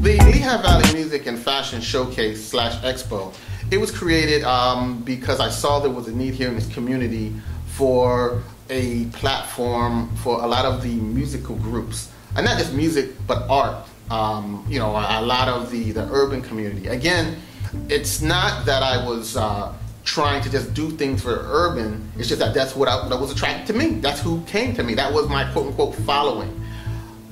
The Lehigh Valley Music and Fashion Showcase / Expo, it was created because I saw there was a need here in this community for a platform for a lot of the musical groups, and not just music but art. You know, a lot of the urban community. Again, it's not that I was trying to just do things for urban. It's just that that's what that was attracted to me. That's who came to me. That was my quote-unquote following.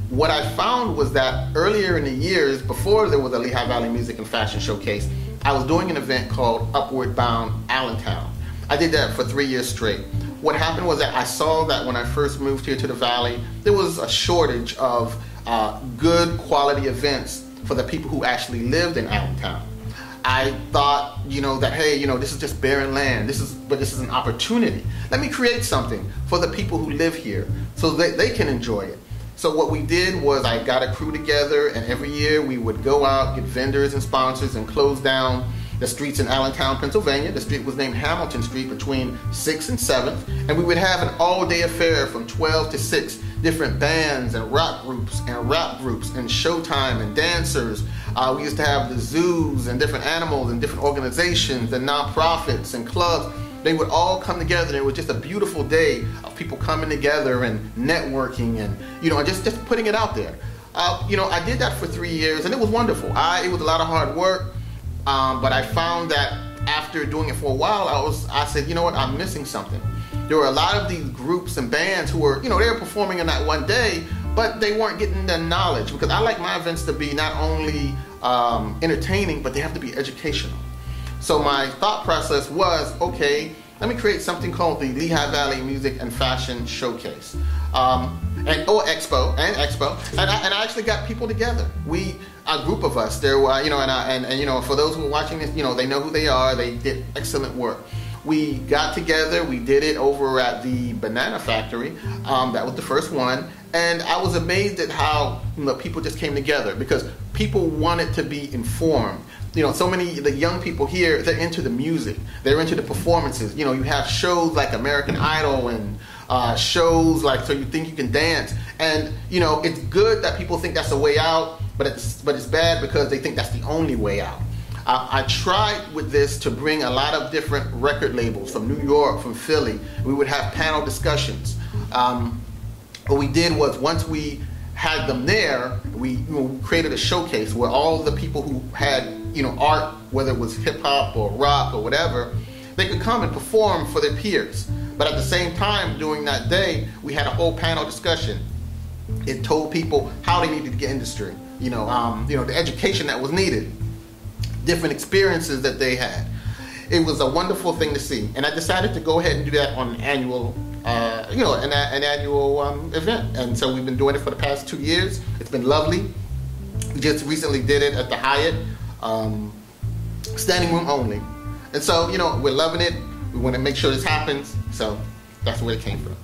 What I found was that earlier in the years, before there was a Lehigh Valley Music and Fashion Showcase, I was doing an event called Upward Bound Allentown. I did that for 3 years straight. What happened was that I saw that when I first moved here to the Valley, there was a shortage of good quality events for the people who actually lived in Allentown. I thought, you know, that, hey, you know, this is just barren land. But this is an opportunity. Let me create something for the people who live here so that they can enjoy it. So what we did was I got a crew together, and every year we would go out, get vendors and sponsors, and close down the streets in Allentown, Pennsylvania. The street was named Hamilton Street between 6th and 7th, and we would have an all-day affair from 12 to 6, different bands and rock groups and rap groups and showtime and dancers. We used to have the zoos and different animals and different organizations and nonprofits and clubs. They would all come together. It was just a beautiful day of people coming together and networking and, you know, just putting it out there. You know, I did that for 3 years, and it was wonderful. It was a lot of hard work, but I found that after doing it for a while, I said, you know what, I'm missing something. There were a lot of these groups and bands who were, you know, they were performing in that one day, but they weren't getting the knowledge, because I like my events to be not only entertaining, but they have to be educational. So my thought process was, okay, let me create something called the Lehigh Valley Music and Fashion Showcase, Expo, and I actually got people together. A group of us. There were, you know, and you know, for those who are watching this, you know, they know who they are. They did excellent work. We got together. We did it over at the Banana Factory. That was the first one, and I was amazed at how, you know, people just came together because people wanted to be informed. You know, so many of the young people here, they're into the music. They're into the performances. You know, you have shows like American Idol and shows like So You Think You Can Dance. And, you know, it's good that people think that's the way out, but it's bad because they think that's the only way out. I tried with this to bring a lot of different record labels from New York, from Philly. We would have panel discussions. What we did was, once we had them there, we created a showcase where all the people who had, you know, art, whether it was hip hop or rock or whatever, they could come and perform for their peers. But at the same time, during that day, we had a whole panel discussion. It told people how they needed to get industry, you know, the education that was needed, different experiences that they had. It was a wonderful thing to see, and I decided to go ahead and do that on an annual, an annual event. And so we've been doing it for the past 2 years. It's been lovely. We just recently did it at the Hyatt, standing room only. And so, you know, we're loving it. We want to make sure this happens. So that's where it came from.